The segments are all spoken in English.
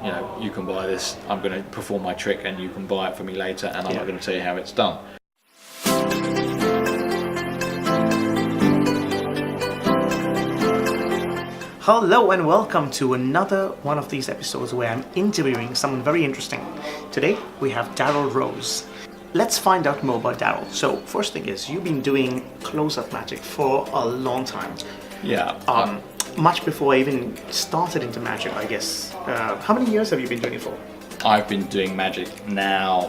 you know, you can buy this, I'm going to perform my trick and you can buy it for me later, and I'm not going to tell you how it's done. Hello and welcome to another one of these episodes where I'm interviewing someone very interesting. Today we have Darryl Rose. Let's find out more about Darryl. So first thing is, you've been doing close-up magic for a long time. Yeah. Much before I even started into magic, I guess. How many years have you been doing it for? I've been doing magic now,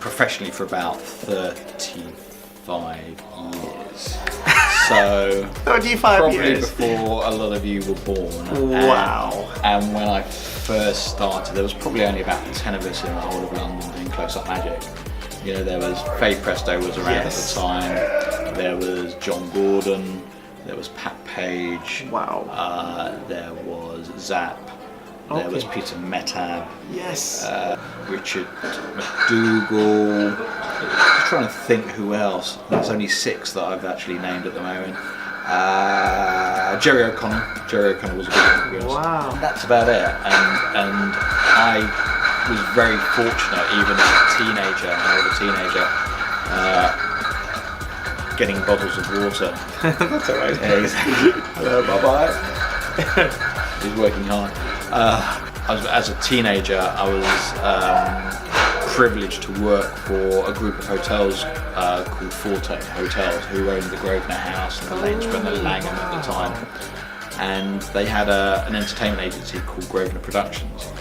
professionally, for about 35 years. So 35 probably years. Before a lot of you were born. Wow. And when I first started, there was probably only about 10 of us in the whole of London doing close-up magic. You know, there was Faye Presto was around at the time. There was John Gordon. There was Pat Page. Wow. There was Zap. There was Peter Metab. Yes. Richard McDougall. I'm trying to think who else. There's only 6 that I've actually named at the moment. Jerry O'Connor. Jerry O'Connor was a big one. Wow. That's about it. And I was very fortunate, even as a teenager, getting bottles of water. That's alright. Yeah, exactly. Hello, bye-bye. He's working hard. As a teenager, I was privileged to work for a group of hotels called Forte Hotels, who owned the Grosvenor House and the Lanesborough and the Langham at the time. And they had an entertainment agency called Grosvenor Productions.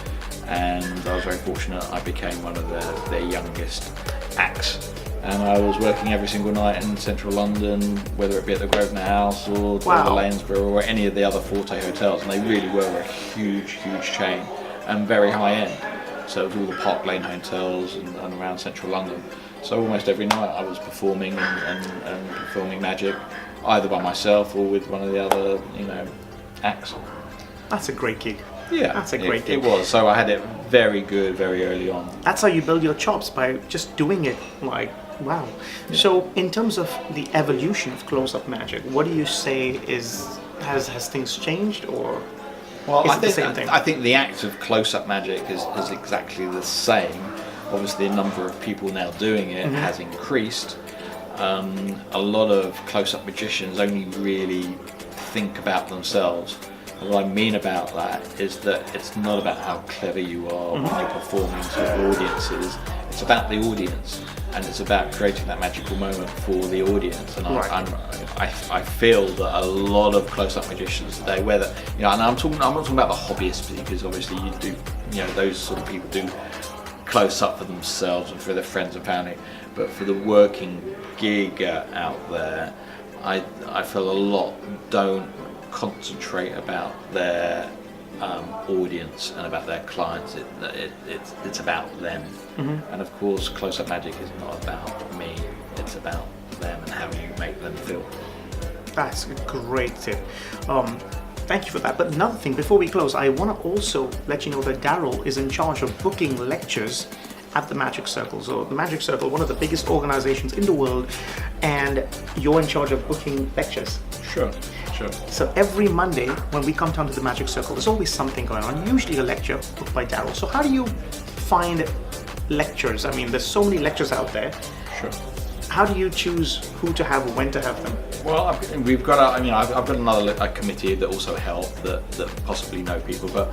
And I was very fortunate. I became one of their youngest acts. And I was working every single night in central London, whether it be at the Grosvenor House or the Lanesborough or any of the other Forte hotels. And they really were a huge, huge chain and very high end. So it was all the Park Lane hotels and around central London. So almost every night I was performing and performing magic, either by myself or with one of the other, acts. That's a great gig. Yeah, that's a great gig. It was. So I had it very good, very early on. That's how you build your chops, by just doing it. Like, wow. Yeah. So in terms of the evolution of close-up magic, what do you say has things changed, or is it the same thing? I think the act of close-up magic is exactly the same. Obviously, the number of people now doing it has increased. A lot of close-up magicians only really think about themselves. And what I mean about that is that it's not about how clever you are when you're performing to audiences. It's about the audience, and it's about creating that magical moment for the audience. And I feel that a lot of close-up magicians today, whether and I'm not talking about the hobbyists, because obviously you do, those sort of people do close up for themselves and for their friends and family, but for the working gig out there, I feel a lot don't concentrate about their audience and about their clients. It's about them. And of course, close-up magic is not about me, it's about them and how you make them feel. That's a great tip. Thank you for that. But another thing, before we close, I want to also let you know that Darryl is in charge of booking lectures at the Magic Circle. So the Magic Circle, one of the biggest organizations in the world, and you're in charge of booking lectures. Sure. So every Monday when we come down to the Magic Circle, there's always something going on, usually a lecture booked by Darryl. So how do you find lectures? I mean, there's so many lectures out there. Sure. How do you choose who to have or when to have them? Well, I've got another committee that also help that possibly know people, but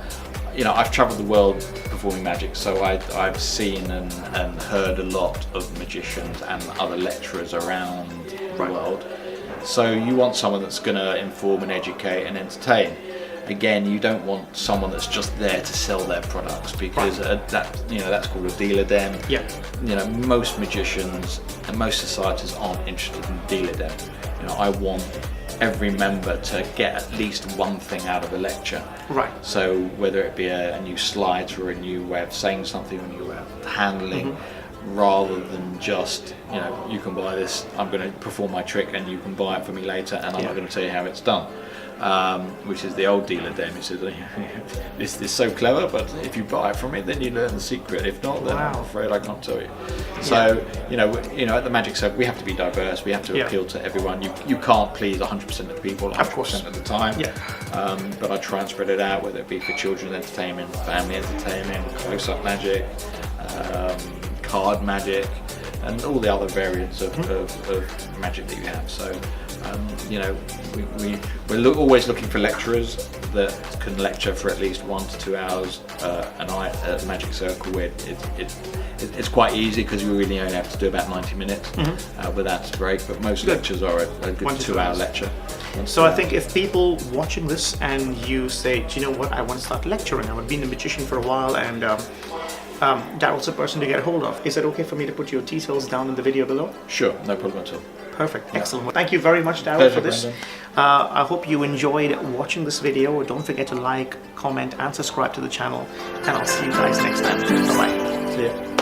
I've travelled the world performing magic, so I've seen and heard a lot of magicians and other lecturers around the world. So you want someone that's going to inform and educate and entertain. Again, you don't want someone that's just there to sell their products, because that's called a dealer den. Yeah. Most magicians and most societies aren't interested in dealer den. I want every member to get at least one thing out of a lecture. Right. So whether it be a new slides or a new way of saying something, a new way of handling, rather than just, you can buy this, I'm going to perform my trick and you can buy it for me later, and I'm not going to tell you how it's done. which is the old dealer Den. He said, this is so clever, but if you buy it from me, then you learn the secret. If not, then I'm afraid I can't tell you. So, you know, at the Magic Circle, we have to be diverse. We have to appeal to everyone. You can't please 100% of the people 100% of the time. But I try and spread it out, whether it be for children's entertainment, family entertainment, close-up magic, card magic, and all the other variants of magic that you have. So, you know, we're always looking for lecturers that can lecture for at least 1 to 2 hours a night at the Magic Circle, where it's quite easy because we really only have to do about 90 minutes without a break, but most lectures are a good 2-hour lecture. So I think if people watching this and you say, do you know what, I want to start lecturing, I've been a magician for a while, and Darryl's a person to get a hold of. Is it okay for me to put your details down in the video below? Sure, no problem at all. Perfect, excellent. Well, thank you very much, Darryl, for this. I hope you enjoyed watching this video. Don't forget to like, comment, and subscribe to the channel. And I'll see you guys next time. Bye-bye. See ya.